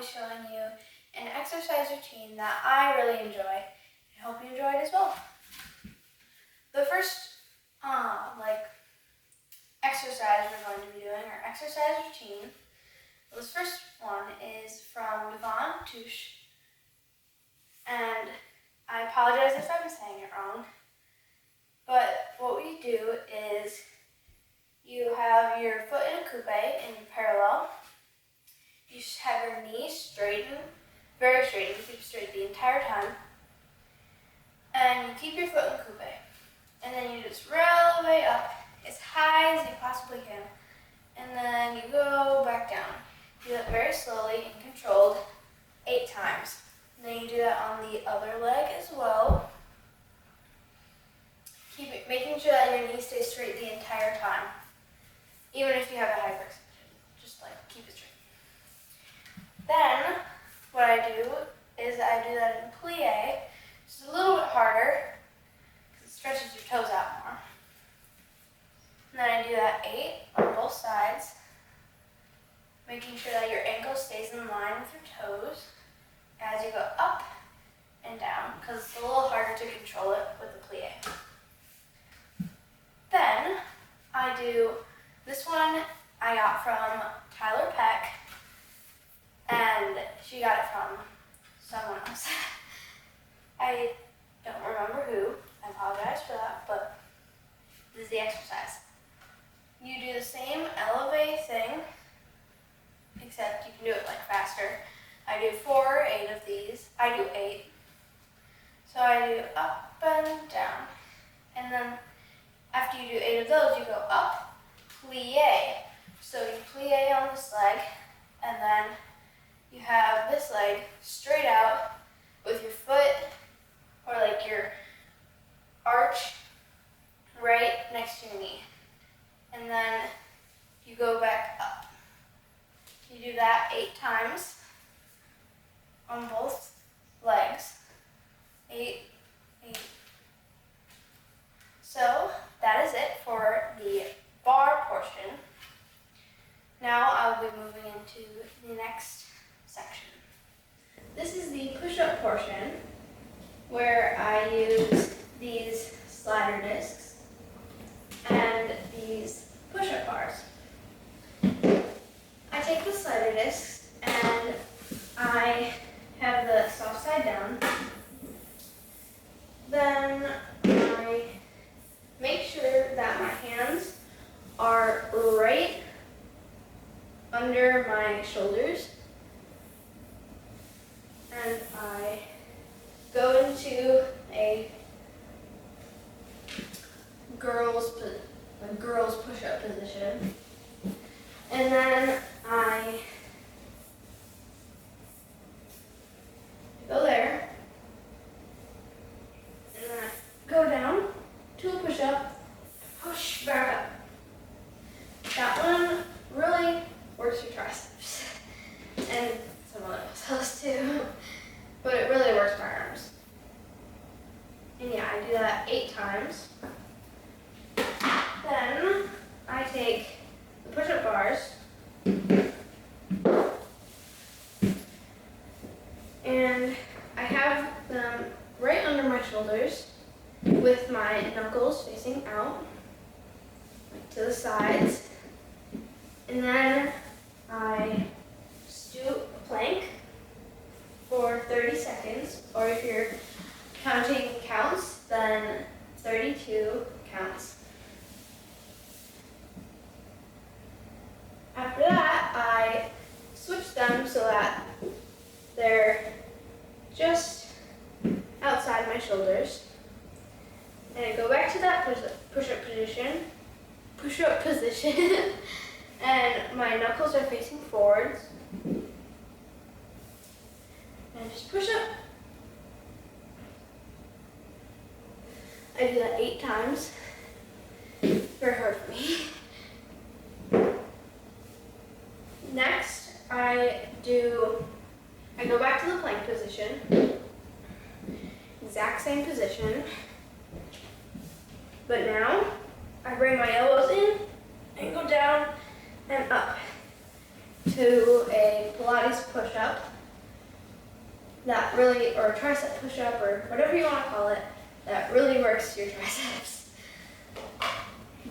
be showing you an exercise routine that I really enjoy. I hope you enjoy it as well. The first exercise we're going to be doing, our exercise routine. This first one is from Devon Touche, and I apologize if I'm saying it wrong, but what we do is you have your foot in a coupe in parallel. You should have your knees straightened, very straight. You keep it straight the entire time. And you keep your foot in coupe. And then you just roll the way up as high as you possibly can. And then you go back down. Do that very slowly and controlled 8 times. And then you do that on the other leg as well. Keep it, making sure that your knee stays straight the entire time. Even if you have a hyperextension, just keep it straight. Then, what I do is I do that in plie. It's a little bit harder because it stretches your toes out more. And then I do that 8 on both sides, making sure that your ankle stays in line with your toes as you go up and down, because it's a little harder to control it with the plie. Then I do this one I got from Tyler Peck, and she got it from someone else. I don't remember who. I apologize for that, but this is the exercise. You do the same elevate thing, except you can do it faster. I do 4 or 8 of these. I do 8. So I do up and down. And then after you do 8 of those, you go up, plie. So you plie on this leg, and then you have this leg straight out with your foot or your arch right next to your knee. And then you go back up. You do that 8 times on both legs. 8, 8. So that is it for the bar portion. Now I'll be moving into the next section. This is the push-up portion, where I use these slider discs and these push-up bars. I take the slider discs and I have the soft side down. Then I make sure that my hands are right under my shoulders, and I go into a girl's push-up position, and then I go there, and then I go down to a push-up, push back up. That one really works your triceps and some other muscles too, but it really works my arms. And yeah, I do that 8 times. Then I take the push-up bars and I have them right under my shoulders with my knuckles facing out to the sides. And then I just do a plank for 30 seconds, or if you're counting counts, then 32 counts. After that, I switch them so that they're just outside my shoulders. And I go back to that push-up position, and my knuckles are facing forwards. And just push up. I do that 8 times. Very hard for me. Next, I go back to the plank position. Exact same position. But now, I bring my elbows in and go down and up to a Pilates push-up. that really, or tricep push-up, or whatever you want to call it, that really works your triceps.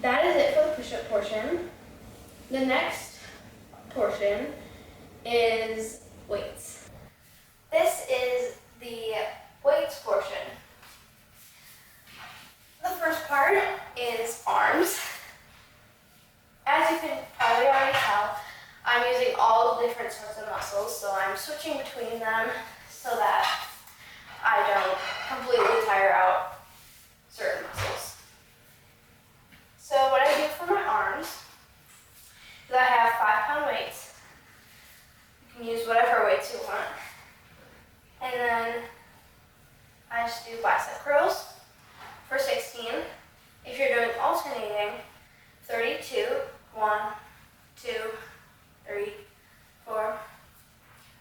That is it for the push-up portion. The next portion is weights. This is the weights portion. The first part is arms. As you can probably already tell, I'm using all different sorts of muscles, so I'm switching between them so that I don't completely tire out certain muscles. So what I do for my arms is I have 5-pound weights. You can use whatever weights you want. And then I just do bicep curls for 16. If you're doing alternating, 32, 1, 2, 3, 4.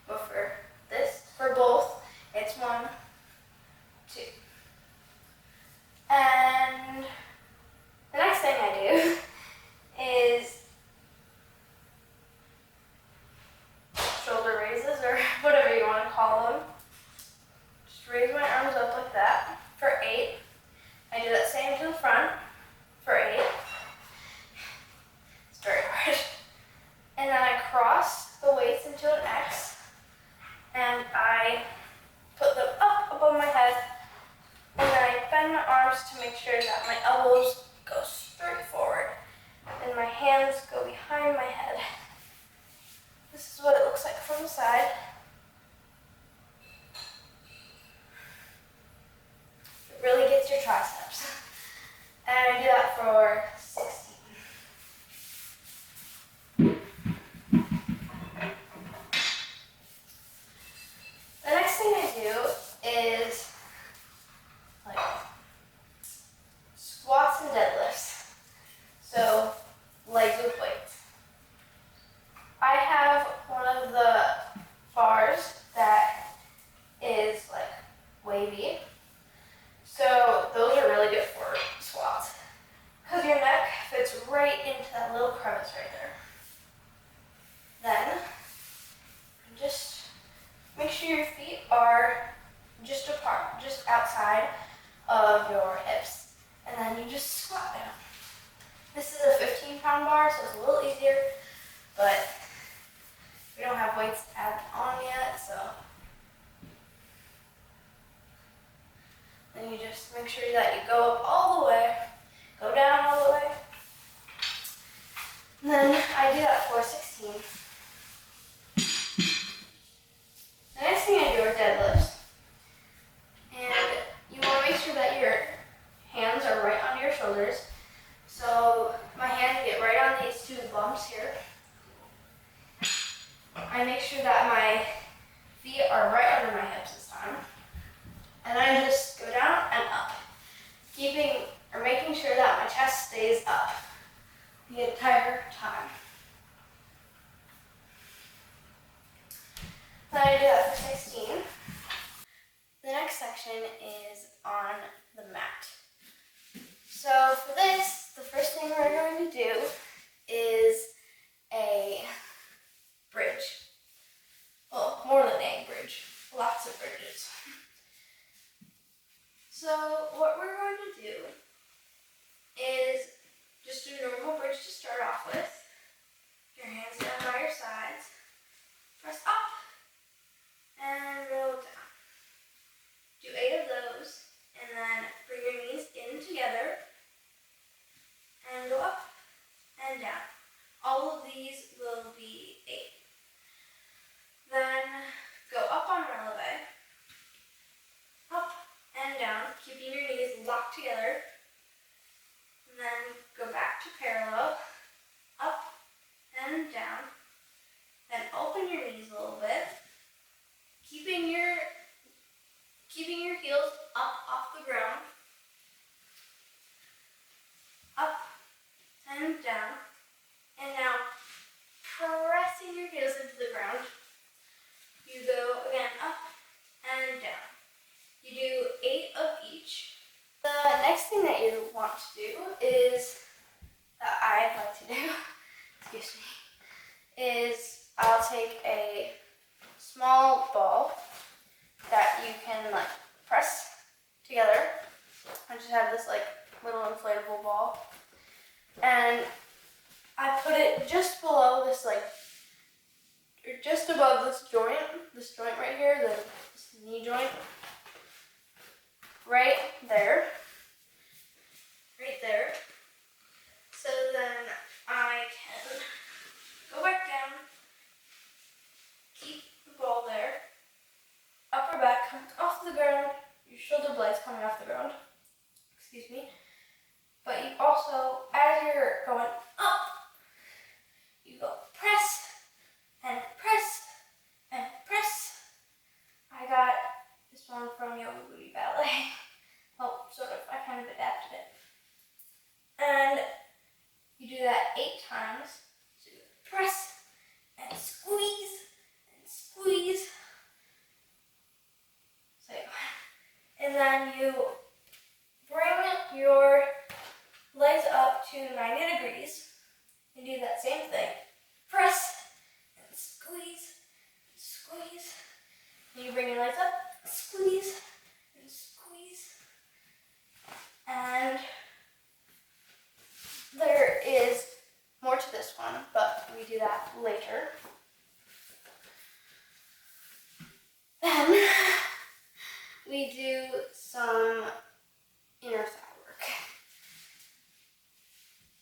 But for this, for both, it's 1, 2. And the next thing I do is shoulder raises, or whatever you want to call them. Just raise my arms up like that for 8. I do that same to the front for 8. It's very hard. And then I cross the weights into an X, and I put them up above my head, and then I bend my arms to make sure that my elbows go straight forward, and my hands go behind my head. This is what it looks like from the side. It really gets your triceps. And I do that for 16. The next thing I do is like squats and deadlifts. So legs with weights. I have one of the bars that is like wavy. So those are really good for squats, because your neck fits right into that little crevice right there. Then just make sure your feet are just apart, just outside of your hips, and then you just squat down. This is a 15-pound bar, so it's a little easier, but we don't have weights added on yet, so then you just make sure that you go up all the way, go down all the way. And then I do that for 16. The next thing I do are deadlifts. And you want to make sure that your hands are right under your shoulders. So my hands get right on these 2 bumps here. I make sure that my feet are right under my hips this time. And I just go down and up, making sure that my chest stays up the entire time. Then I do that for 16. The next section is on the mat. So for this, the first thing we're going to do is a bridge. Well, more than a bridge, lots of bridges. So what we're going to do is just do a normal bridge to start off with. Your hands down by your sides. Press up and roll down. Do 8 of those, and then bring your knees in together and go up and down. All of these will be 8. Then go up on releve, up and down, keeping your knees locked together. And then go back to parallel, up and down. Then open your knees a little bit, keeping your heels up off the ground, up and down. And now pressing your heels into the ground. You go again up and down. You do 8 of each. The next thing that you want to do is, that I'd like to do, excuse me, is I'll take a small ball that you can like press together. I just have this like little inflatable ball, and I put it just below this like, or just above this joint right here, this knee joint, right there. So then I can go back down, keep the ball there, upper back comes off the ground, your shoulder blades coming off the ground, excuse me. But you also, as you're going up, you go press and press and press. I got this one from Yoga Booty Ballet. Well, sort of, I kind of adapted it. And you do that 8 times. So you press and squeeze and squeeze. So, and then you bring your legs up to 90 degrees and do that same thing. Press and squeeze, squeeze. And you bring your legs up, squeeze and squeeze. And there is more to this one, but we do that later. Then we do some inner thigh work.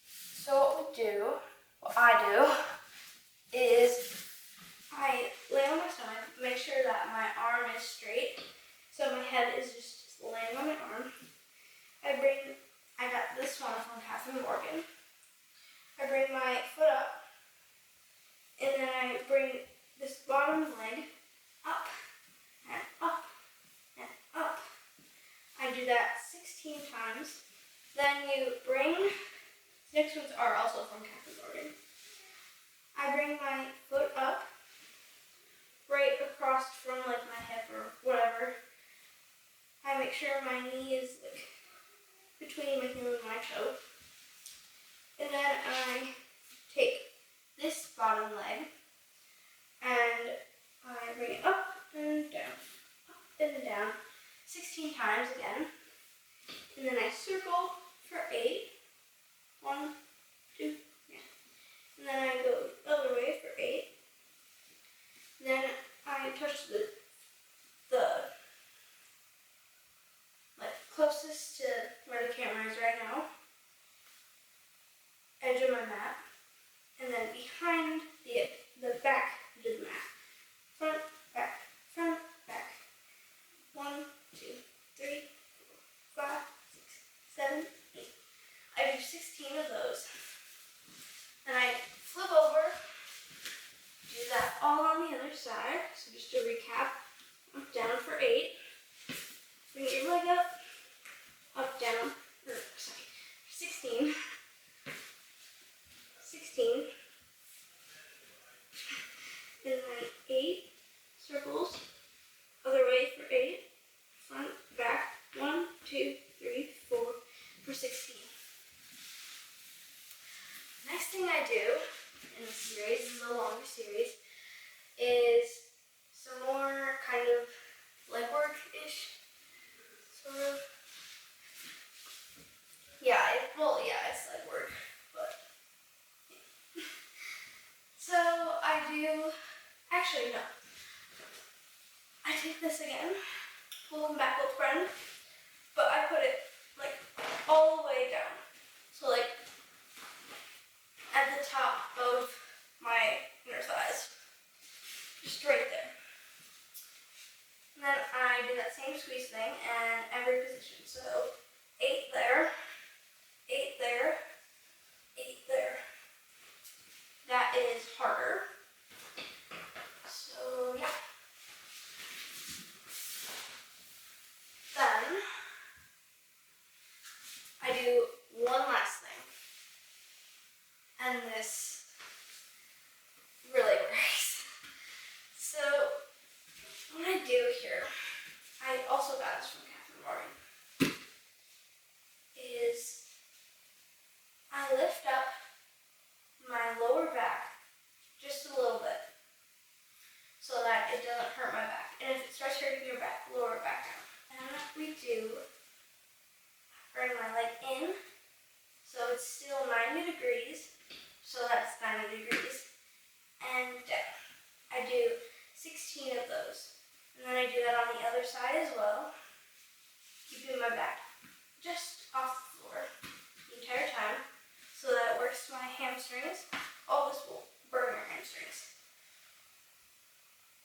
So what I do is I lay on my stomach, make sure that my arm is straight, so my head is just laying on my arm. I got this one from Catherine Morgan. I bring my foot up, and then I bring this bottom leg up, and up, and up. I do that 16 times. Then you bring, next ones are also from Catherine Morgan. I bring my foot up, right across from like my hip or whatever. I make sure my knee is like between my heel and my toe. And then I take this bottom leg and I bring it up and down 16 times again. And then I circle for 8. 1, 2, yeah. And then I go the other way for 8. Then I touch the like closest to where the camera is right now, edge of my mat, and then behind the back of the mat. Front, back, 1, 2, 3, 4, 5, 6, 7, 8. I do 16 of those. And I flip over, do that all on the other side. So just to recap, up, down for 8. Bring your leg up, down, 16. 16. And then 8 circles, other way for 8. Front, back, 1, 2, 3, 4 for 16. Next thing I do in the series, this is a longer series, is some more kind of leg work-ish, sort of. Yeah, it's leg work, but yeah. So I do, actually no. I take this again, pull them back with friend, but I put it like all the way down. So like at the top of my inner thighs, just right there. And then I do that same squeeze thing in every position. So 8 there, 8 there, 8 there. That is harder. So yeah. Then I do one last thing. And this really works. So what I do here, I also got this from Catherine Morgan, is I lift up my lower back just a And if it starts hurting your back, lower it back down. And we bring my leg in, so it's still 90 degrees. So that's 90 degrees. And down. I do 16 of those. And then I do that on the other side as well, keeping my back just off the floor the entire time, so that it works my hamstrings. All this will burn your hamstrings.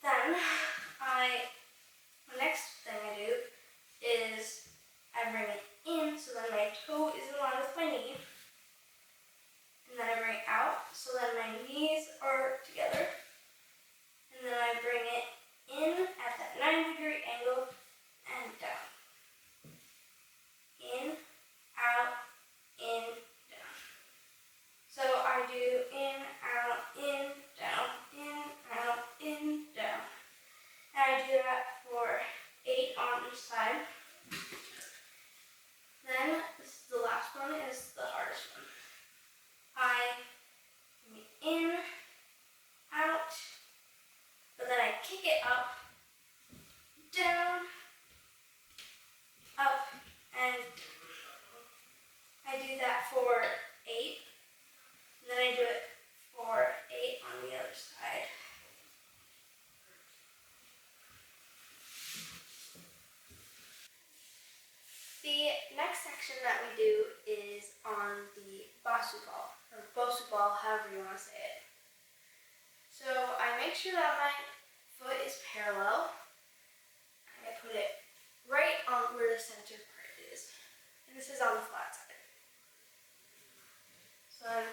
Then the next thing I do is I bring it in, so then my toe is in line with my knee. And then I bring it out, so then my knees are together. And then I bring it in at that 90-degree angle and down. In, out, in, down. So I do in, out, in, down, in, down. And I do that for 8 on each side. Then, this is the last one, is the hardest one. I in, out, but then I kick it up, down, up, and I do that for 8. And then I do it for 8 on the other side. The next section that we do is on the basu ball, or bosu ball, however you want to say it. So I make sure that my foot is parallel. I put it right on where the center part is. And this is on the flat side. So I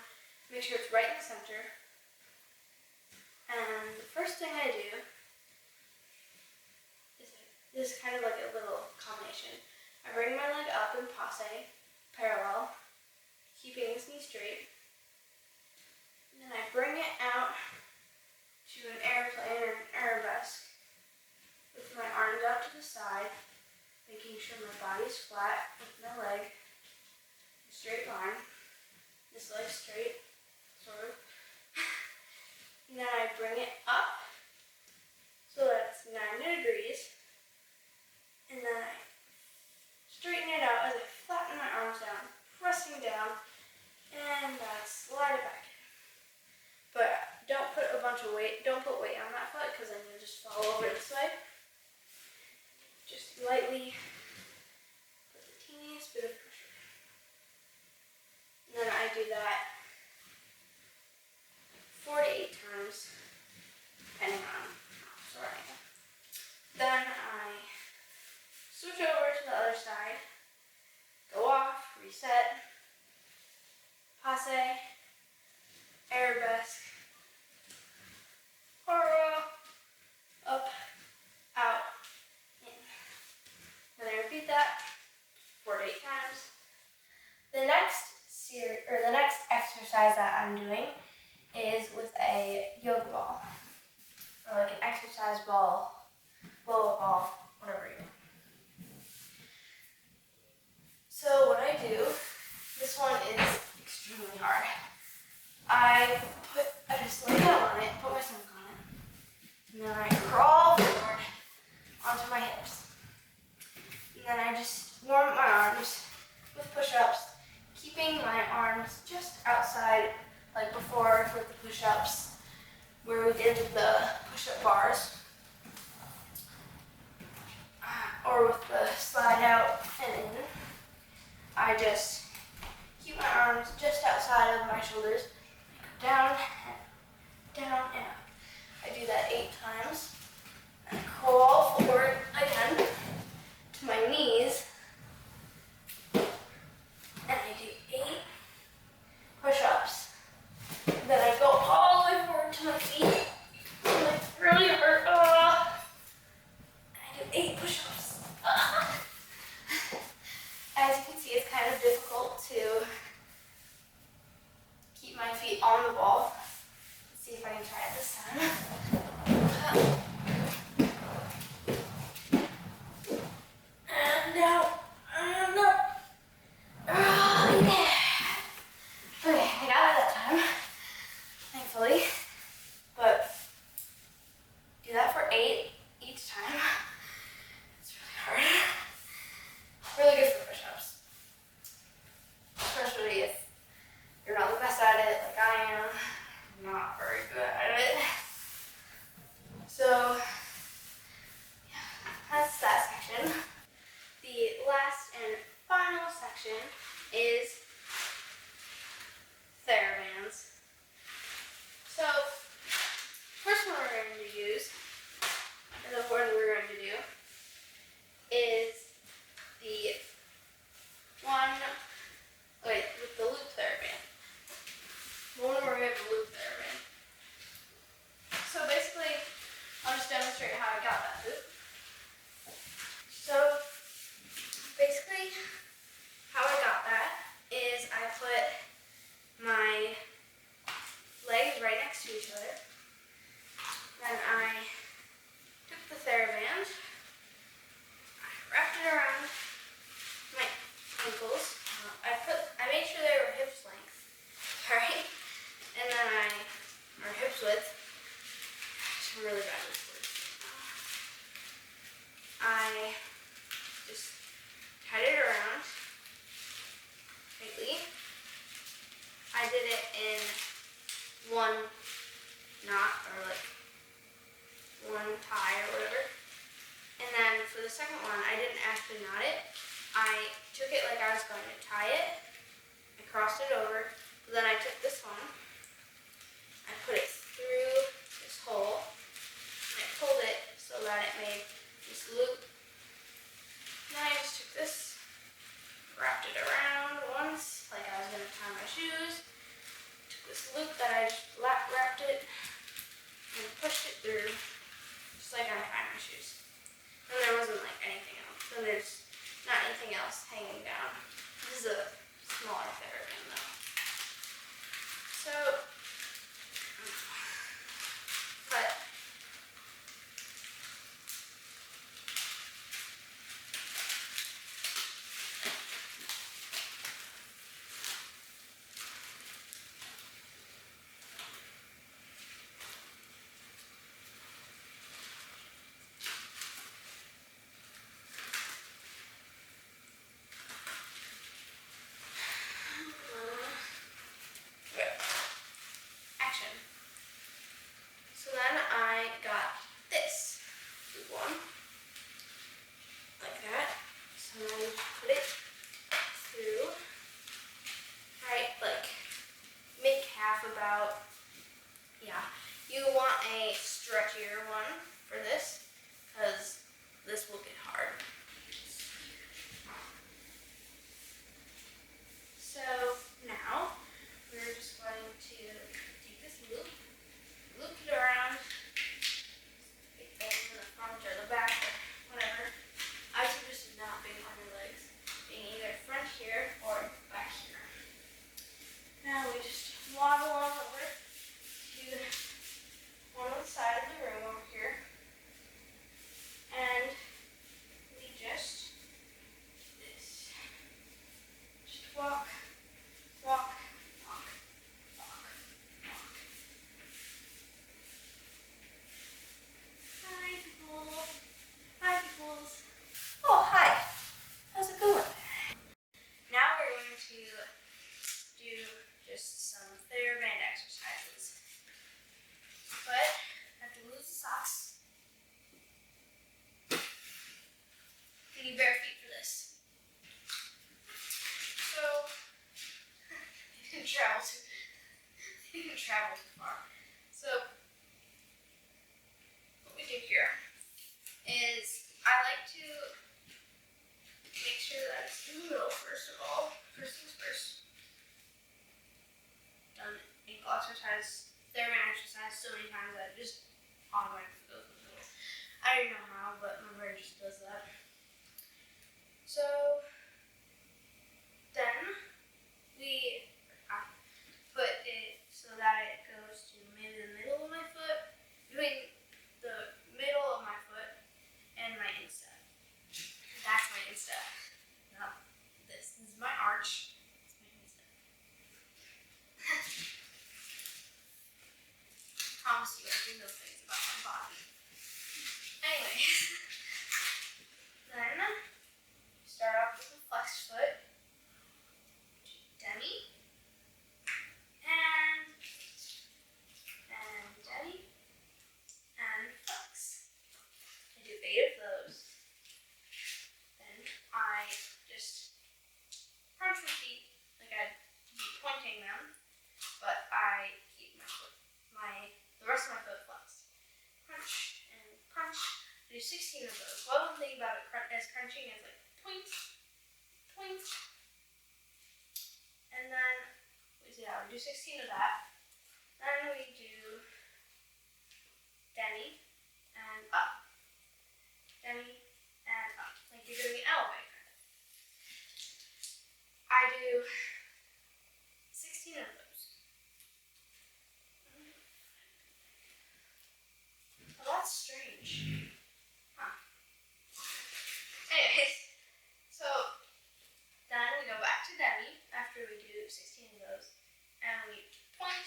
make sure it's right in the center. And the first thing I do is this is kind of like a little combination. I bring my leg up in passe, parallel, keeping this knee straight. And then I bring it out to an airplane or an arabesque with my arms out to the side, making sure my body's flat with my leg in a straight line. This leg straight, sort of. And then I bring it up so that it's 90 degrees. And then I straighten it out as I flatten my arms down, pressing down, and I slide it back in. But don't put weight on that foot, because then you'll just fall over this way. Just lightly put the teeniest bit of pressure. And then I do that 4 to 8 times, depending on how sore I am. Then I switch over to the other side, go off, reset, passe, arabesque, hora, up, out, in. Then I repeat that 4 to 8 times. The next exercise that I'm doing is with a yoga ball, or like an exercise ball, boa ball, whatever you want. So what I do, this one is extremely hard. I just lay down on it, put my stomach on it, and then I crawl forward onto my hips. And then I just warm up my arms with push-ups, keeping my arms just outside, like before with the push-ups, where we did the push-up bars, or with the slide out and in. I just keep my arms just outside of my shoulders, down, down, and up. I do that 8 times. And I crawl forward again to my knees, and I do 8 push-ups. Then I go all the way forward to my feet, and it really hurt. I do 8 push-ups. As you can see, it's kind of difficult to keep my feet on the ball. Let's see if I can try it this time. And out, and up. Oh, yeah. Okay, I got it that time, thankfully. But do that for 8 each time. I'm really bad with words. I just tied it around tightly. I did it in one knot, or like one tie or whatever. And then for the second one, I didn't actually knot it. I took it like I was going to tie it. I crossed it over. But then I took this one. I put it through this hole. And I pulled it so that it made this loop. Then I just took this, wrapped it around once, like I was going to tie my shoes. Took this loop that I just wrapped it and pushed it through, just like I tie my shoes. And there wasn't like anything else. So there's not anything else hanging down. This is a smaller Theragun though. So, but action. So then I got this one, like that. So then you put it through, right, like make half about, yeah. You want a stretchier one for this, because this will get hard. So now we're just going to take this loop, loop it around, pick things in the front or the back or whatever. I suggest not being on your legs, being either front here or back here. Now we just waddle on over to one side of the room over here, and we just do this. Just walk, walk, walk, walk, walk. Hi, people. Hi, peoples. Oh, hi. How's it going? Now we're going to do just some TheraBand exercises. But I have to lose the socks. You need bare feet for this. So you didn't travel too far. So what we do here is I like to make sure that it's in the middle first of all. First things first. Done ankle exercise, TheraBand exercise so many times that it just automatically goes in the middle. I don't know how, but my brain just does that. So then we put it so that it goes to maybe the middle of my foot, between the middle of my foot and my instep. That's my instep. Not this. This is my arch. It's my instep. I promise you I do know things about my body. Anyway, then start off with a flex foot, demi, and demi, and flex. I do 8 of those. Then I just crunch my feet, like I'd be pointing them, but I keep the rest of my foot flexed. Crunch and crunch. I do 16 of those. One thing about it as crunching is like point, point, and then we do 16 of that. Then we do demi and up, demi and up, like you're doing an elevator. I do 16 of those. Well, that's strange. Huh. Anyways, so then we go back to demi after we do 16 of those, and we point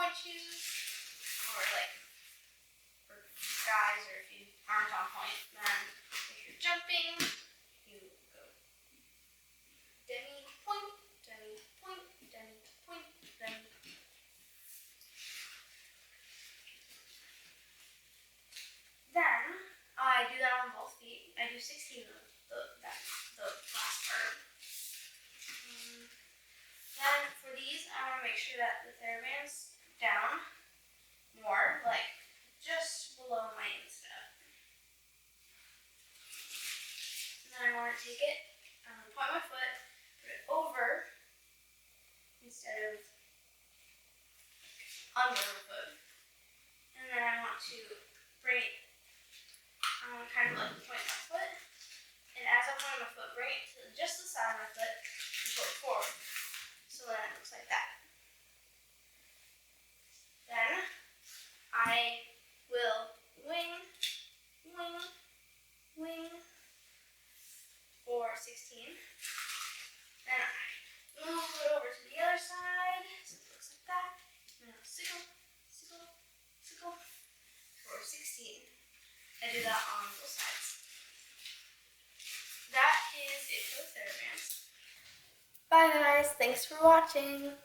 point shoes, or like for guys, or if you aren't on point, then if you're jumping, you go demi point, demi point, demi point, demi. Then I do that on both feet. I do 16 of the last part. Then for these, I want to make sure that the TheraBand's down more, like just below my instep. And then I want to take it, point my foot, put it over instead of under the foot. And then I want to bring it, kind of like point my foot. And as I'm pointing my foot, bring it to just the side of my foot and pull it forward. So then it looks like that. Then I will wing for 16. Then I move it over to the other side, so it looks like that. And then I'll sickle for 16. I do that on both sides. That is it for the TheraBands. Bye guys, thanks for watching.